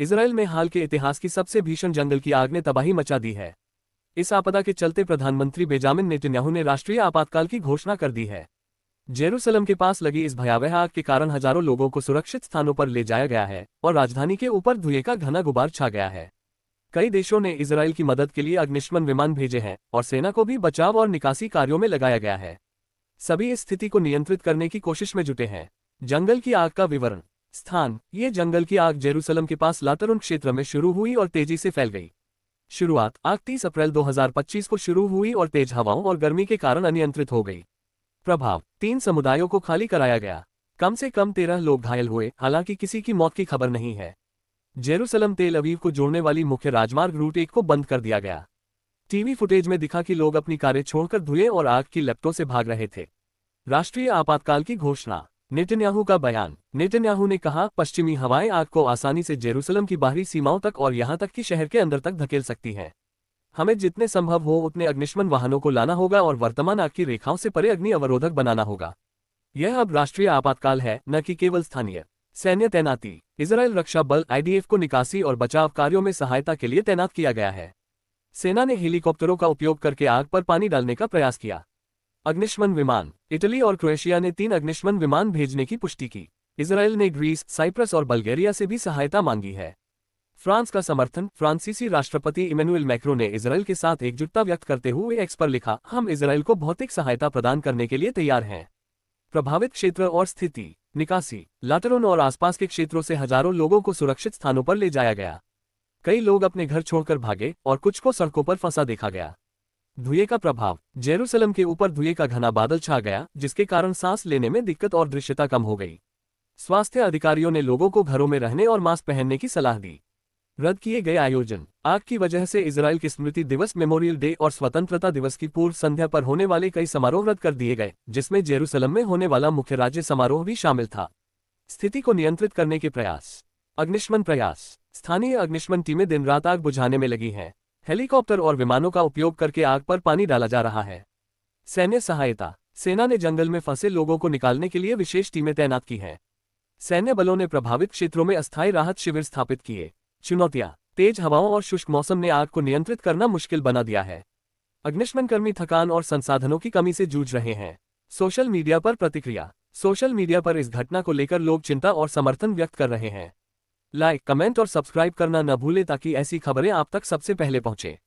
Israel में हाल के इतिहास की सबसे भीषण जंगल की आग ने तबाही मचा दी है। इस आपदा के चलते प्रधानमंत्री बेंजामिन नेतन्याहू ने राष्ट्रीय आपातकाल की घोषणा कर दी है। जेरूसलम के पास लगी इस भयावह आग के कारण हजारों लोगों को सुरक्षित स्थानों पर ले जाया गया है और राजधानी के ऊपर धुएं का घना गुबार छा गया है। कई देशों ने इजराइल की मदद के लिए अग्निशमन विमान भेजे हैं और सेना को भी बचाव और निकासी कार्यों में लगाया गया है। सभी इस स्थिति को नियंत्रित करने की कोशिश में जुटे हैं। जंगल की आग का विवरण। स्थान। ये जंगल की आग जेरूसलम के पास लातरून क्षेत्र में शुरू हुई और तेजी से फैल गई। शुरुआत। आग 30 अप्रैल 2025 को शुरू हुई और तेज हवाओं और गर्मी के कारण अनियंत्रित हो गई। प्रभाव। 3 समुदायों को खाली कराया गया। कम से कम 13 लोग घायल हुए, हालांकि किसी की मौत की खबर नहीं है। जेरूसलम तेल अवीव को जोड़ने वाली मुख्य राजमार्ग रूट 1 को बंद कर दिया गया। टीवी फुटेज में दिखा कि लोग अपनी कारें छोड़कर धुएं और आग की लपटों से भाग रहे थे। राष्ट्रीय आपातकाल की घोषणा। नेतन्याहू का बयान। नेतन्याहू ने कहा, पश्चिमी हवाएं आग को आसानी से जेरूसलम की बाहरी सीमाओं तक और यहां तक कि शहर के अंदर तक धकेल सकती हैं। हमें जितने संभव हो उतने अग्निशमन वाहनों को लाना होगा और वर्तमान आग की रेखाओं से परे अग्नि अवरोधक बनाना होगा। यह अब राष्ट्रीय आपातकाल है, न कि केवल स्थानीय। सैन्य तैनाती। इजराइल रक्षा बल IDF को निकासी और बचाव कार्यों में सहायता के लिए तैनात किया गया है। सेना ने हेलीकॉप्टरों का उपयोग करके आग पर पानी डालने का प्रयास किया। अग्निशमन विमान। इटली और क्रोएशिया ने 3 अग्निशमन विमान भेजने की पुष्टि की। इजराइल ने ग्रीस, साइप्रस और बल्गेरिया से भी सहायता मांगी है। फ्रांस का समर्थन। फ्रांसीसी राष्ट्रपति इमैनुएल मैक्रों ने इजराइल के साथ एकजुटता व्यक्त करते हुए एक्स पर लिखा, हम इजराइल को भौतिक सहायता प्रदान करने के लिए तैयार हैं। प्रभावित क्षेत्र और स्थिति। निकासी। लातरून और आसपास के क्षेत्रों से हजारों लोगों को सुरक्षित स्थानों पर ले जाया गया। कई लोग अपने घर छोड़कर भागे और कुछ को सड़कों पर फंसा देखा गया। धुएं का प्रभाव। जेरूसलम के ऊपर धुएं का घना बादल छा गया, जिसके कारण सांस लेने में दिक्कत और दृश्यता कम हो गई। स्वास्थ्य अधिकारियों ने लोगों को घरों में रहने और मास्क पहनने की सलाह दी। रद्द किए गए आयोजन। आग की वजह से इजराइल की स्मृति दिवस, मेमोरियल डे और स्वतंत्रता दिवस की पूर्व संध्या पर होने वाले कई समारोह रद्द कर दिए गए, जिसमें जेरूसलम में होने वाला मुख्य राज्य समारोह भी शामिल था। स्थिति को नियंत्रित करने के प्रयास। अग्निशमन प्रयास। स्थानीय अग्निशमन टीमें दिन रात आग बुझाने में लगी हैं। हेलीकॉप्टर और विमानों का उपयोग करके आग पर पानी डाला जा रहा है। सैन्य सहायता। सेना ने जंगल में फंसे लोगों को निकालने के लिए विशेष टीमें तैनात की हैं। सैन्य बलों ने प्रभावित क्षेत्रों में अस्थायी राहत शिविर स्थापित किए। चुनौतियां। तेज हवाओं और शुष्क मौसम ने आग को नियंत्रित करना मुश्किल बना दिया है। अग्निशमनकर्मी थकान और संसाधनों की कमी से जूझ रहे हैं। सोशल मीडिया पर प्रतिक्रिया। सोशल मीडिया पर इस घटना को लेकर लोग चिंता और समर्थन व्यक्त कर रहे हैं। लाइक, कमेंट और सब्सक्राइब करना न भूलें ताकि ऐसी खबरें आप तक सबसे पहले पहुंचे।